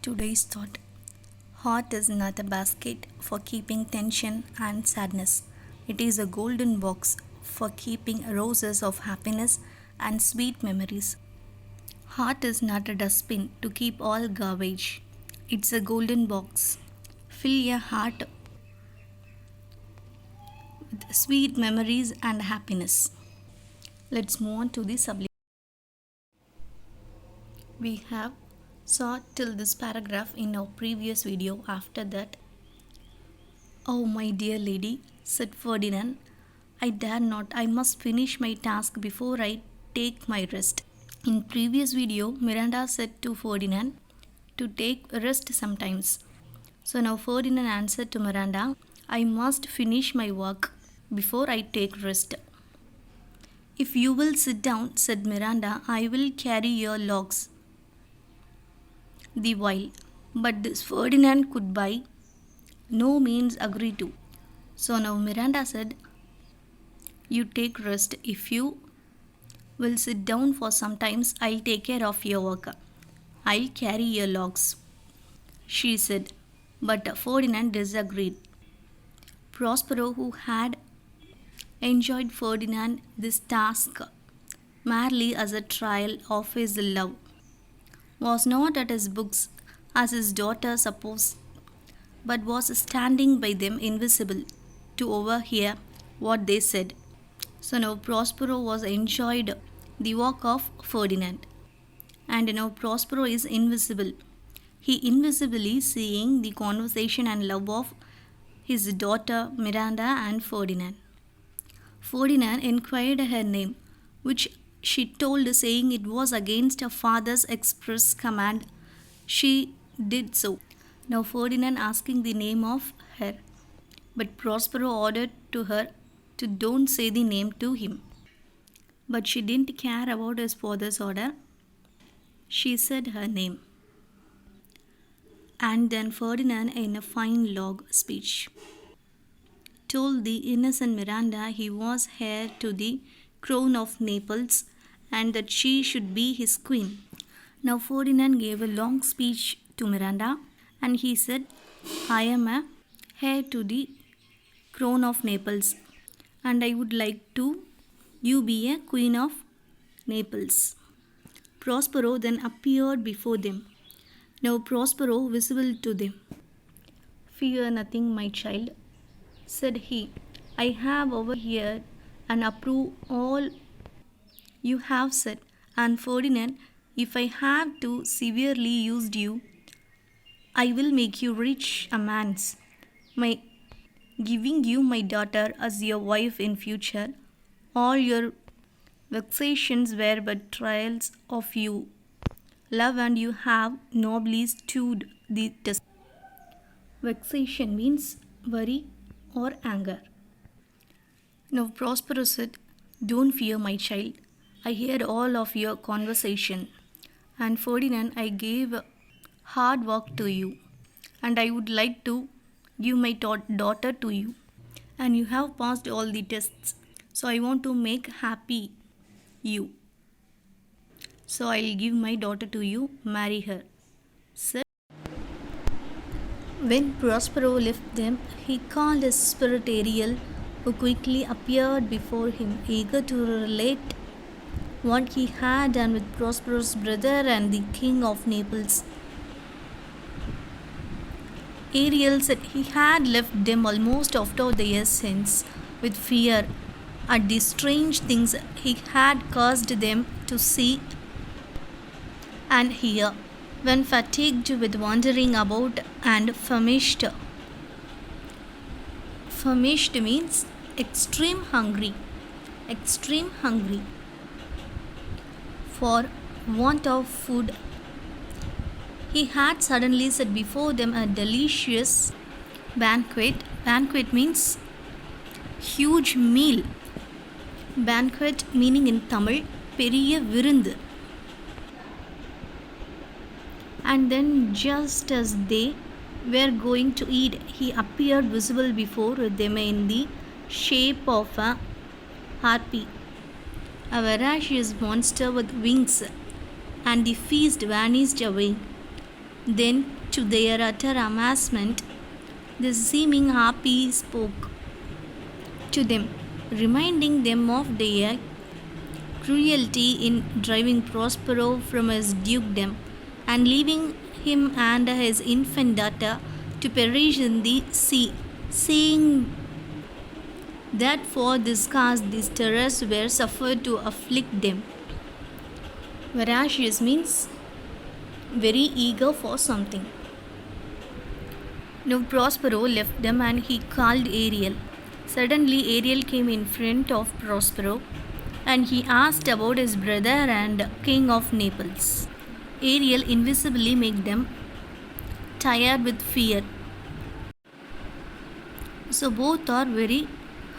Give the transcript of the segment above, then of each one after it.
Today's thought: heart is not a basket for keeping tension and sadness. It is a golden box for keeping roses of happiness and sweet memories. Heart is not a dustbin to keep all garbage. It's a golden box. Fill your heart with sweet memories and happiness. Let's move on to the subject. We have saw till this paragraph in our previous video. After that, "Oh, my dear lady," said Ferdinand, "I dare not. I must finish my task before I take my rest." In previous video, Miranda said to Ferdinand to take rest sometimes. So now Ferdinand answered to Miranda, "I must finish my work before I take rest." "If you will sit down," said Miranda, "I will carry your logs the while." But this Ferdinand could by no means agree to. So now Miranda said, "You take rest. If you will sit down for some times, I'll take care of your work. I'll carry your logs," she said. But Ferdinand disagreed. Prospero, who had enjoyed Ferdinand this task merely as a trial of his love, was not at his books as his daughter supposed, but was standing by them invisible to overhear what they said. So now Prospero was enjoyed the work of Ferdinand, and now Prospero is invisible. He invisibly seeing the conversation and love of his daughter Miranda and Ferdinand. Ferdinand inquired her name, which she told, saying it was against her father's express command she did so. Now Ferdinand asking the name of her, but Prospero ordered to her to don't say the name to him. But she didn't care about his father's order. She said her name. And then Ferdinand, in a fine long speech, told the innocent Miranda he was heir to the crown of Naples and that she should be his queen. Now Ferdinand gave a long speech to Miranda, and he said, "I am a heir to the crown of Naples, and I would like to you be a queen of Naples." Prospero then appeared before them. Now Prospero visible to them. "Fear nothing, my child," said he. "I have overheard and approve all you have said, and Ferdinand, if I have too severely used you, I will make you rich amends, my giving you my daughter as your wife in future. All your vexations were but trials of you love, and you have nobly stood the test." Vexation means worry or anger. Now Prospero said, "Don't fear, my child. I heard all of your conversation. And Ferdinand, I gave hard work to you, and I would like to give my daughter to you. And you have passed all the tests, so I want to make happy you. So I'll give my daughter to you, marry her." Said. When Prospero left them, he called his spirit Ariel, who quickly appeared before him, eager to relate what he had done with Prospero's brother and the king of Naples. Ariel said he had left them almost after the years since, with fear at the strange things he had caused them to see and hear, when fatigued with wandering about and famished. Famished means extreme hungry. Extreme hungry for want of food. He had suddenly set before them a delicious banquet. Banquet means huge meal. Banquet meaning in Tamil, பெரிய விருந்து. And then just as they were going to eat, he appeared visible before them in the shape of a harpy, a voracious monster with wings, and the feast vanished away. Then, to their utter amazement, the seeming harpy spoke to them, reminding them of their cruelty in driving Prospero from his dukedom and leaving him and his infant daughter to perish in the sea, saying that for this cause these terrors were suffered to afflict them. Voracious means very eager for something. Now Prospero left them and he called Ariel. Suddenly Ariel came in front of Prospero and he asked about his brother and king of Naples. Ariel invisibly made them tired with fear. So both are very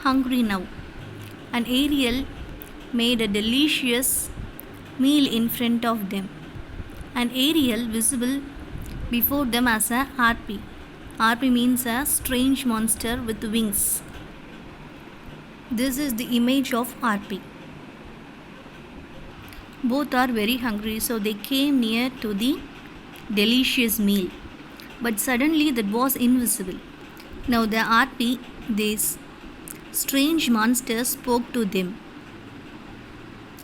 hungry now. And Ariel made a delicious meal in front of them. And Ariel visible before them as a harpy. Harpy means a strange monster with wings. This is the image of harpy. Both are very hungry, so they came near to the delicious meal. But suddenly that was invisible. Now the harpy, this strange monster, spoke to them.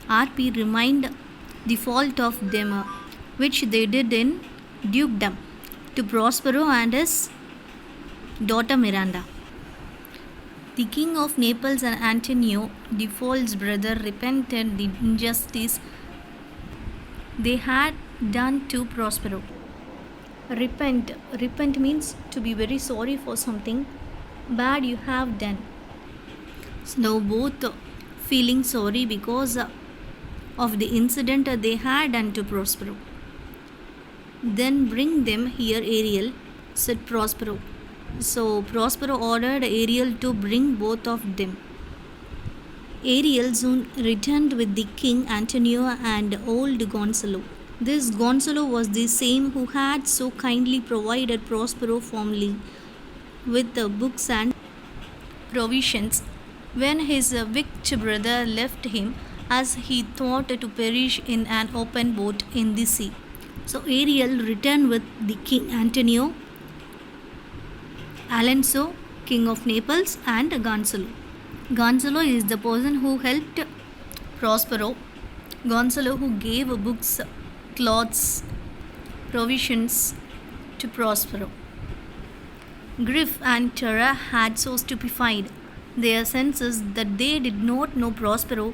Harpy reminded the fault of them, which they did in dukedom, to Prospero and his daughter Miranda. The king of Naples and Antonio, the false brother, repented the injustice they had done to Prospero. Repent means to be very sorry for something bad you have done. So now both feeling sorry because of the incident they had done to Prospero. Then bring them here, Ariel, said Prospero. So Prospero ordered Ariel to bring both of them. Ariel soon returned with the king Antonio and old Gonzalo. This Gonzalo was the same who had so kindly provided Prospero formerly with the books and provisions when his wicked brother left him, as he thought, to perish in an open boat in the sea. So Ariel returned with the king Antonio, Alonso, king of Naples, and Gonzalo. Gonzalo is the person who helped Prospero. Gonzalo who gave books, clothes, provisions to Prospero. Grief and terror had so stupefied their senses that they did not know Prospero.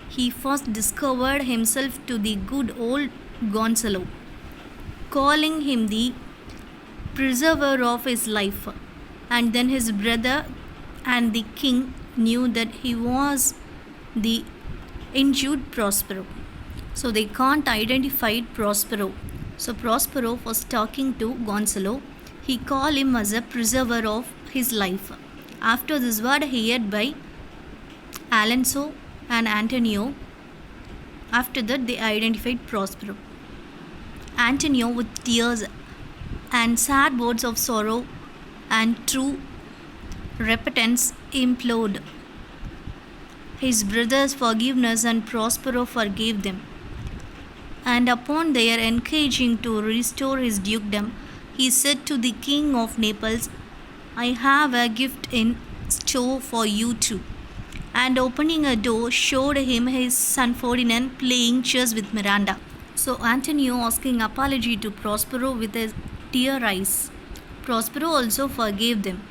He first discovered himself to the good old Gonzalo, calling him the preserver of his life, and then his brother and the king knew that he was the injured Prospero. So they can't identify Prospero. So Prospero was talking to Gonzalo. He called him as a preserver of his life. After this word heard by Alonso and Antonio, after that they identified Prospero. Antonio, with tears and sad words of sorrow and true repentance, implored his brother's forgiveness, and Prospero forgave them. And upon their encouraging to restore his dukedom, he said to the king of Naples, I have a gift in store for you too. And opening a door, showed him his son Ferdinand playing chess with Miranda. So Antonio asking apology to Prospero with his tear eyes. Prospero also forgave them.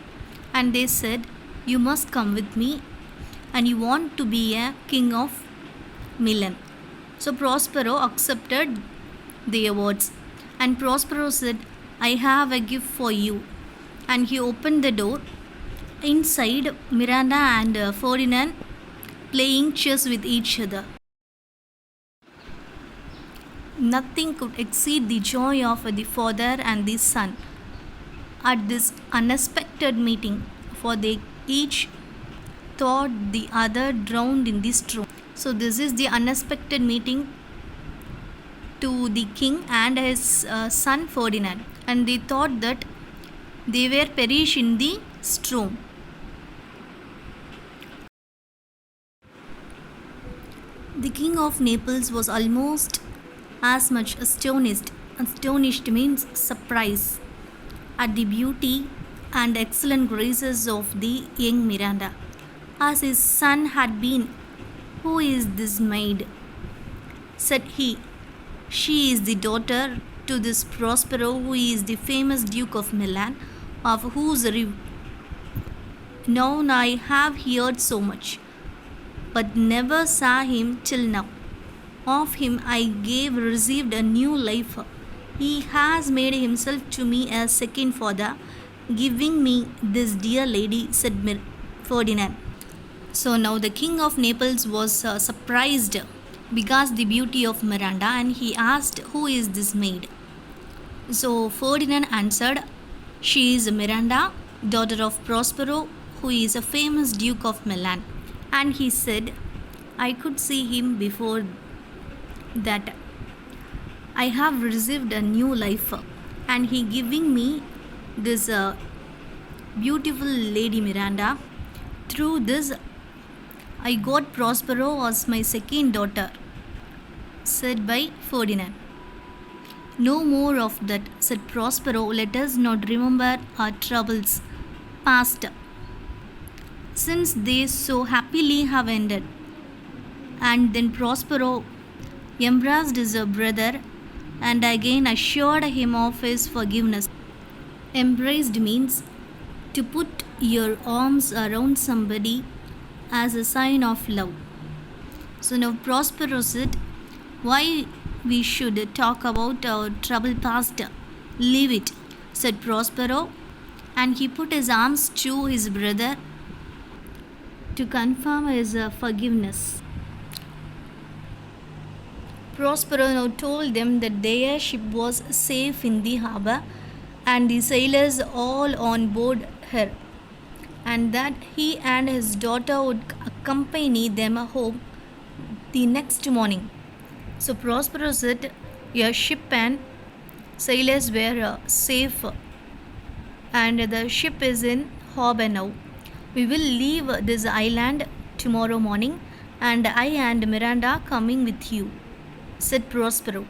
And they said, you must come with me, and you want to be a king of Milan. So Prospero accepted their words. And Prospero said, I have a gift for you. And he opened the door. Inside, Miranda and Ferdinand playing chess with each other. Nothing could exceed the joy of the father and the son at this unexpected meeting, for they each thought the other drowned in the storm. So this is the unexpected meeting to the king and his son Ferdinand, and they thought that they were perish in the storm. The king of Naples was almost as much astonished. Astonished means surprise at the beauty and excellent graces of the young Miranda, as his son had been. Who is this maid? Said he. She is the daughter to this Prospero, who is the famous Duke of Milan, of whose renown I have heard so much, but never saw him till now. Of him I received a new life. He has made himself to me a second father, giving me this dear lady, said Ferdinand. So now the king of Naples was surprised because the beauty of Miranda, and he asked, "Who is this maid?" So Ferdinand answered, "She is Miranda, daughter of Prospero, who is a famous Duke of Milan." And he said, "I could see him before that. I have received a new life, and he giving me this beautiful lady Miranda. Through this, I got Prospero as my second daughter," said by Ferdinand. "No more of that," said Prospero. "Let us not remember our troubles past, since they so happily have ended." And then Prospero embraced his brother and again assured him of his forgiveness. Embraced means to put your arms around somebody as a sign of love. So now Prospero said, "Why we should talk about our troubled past? Leave it," said Prospero, and he put his arms to his brother to confirm his forgiveness. Prospero now told them that their ship was safe in the harbor and the sailors all on board her, and that he and his daughter would accompany them home the next morning. So Prospero said, "Your ship and sailors were safe, and the ship is in harbor now. We will leave this island tomorrow morning, and I and Miranda coming with you," said Prospero.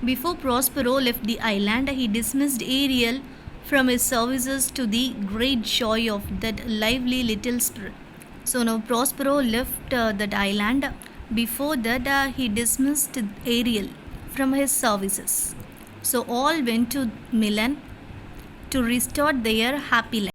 Before Prospero left the island, he dismissed Ariel from his services to the great joy of that lively little spirit. So now Prospero left that island. Before that, he dismissed Ariel from his services. So all went to Milan to restore their happy life.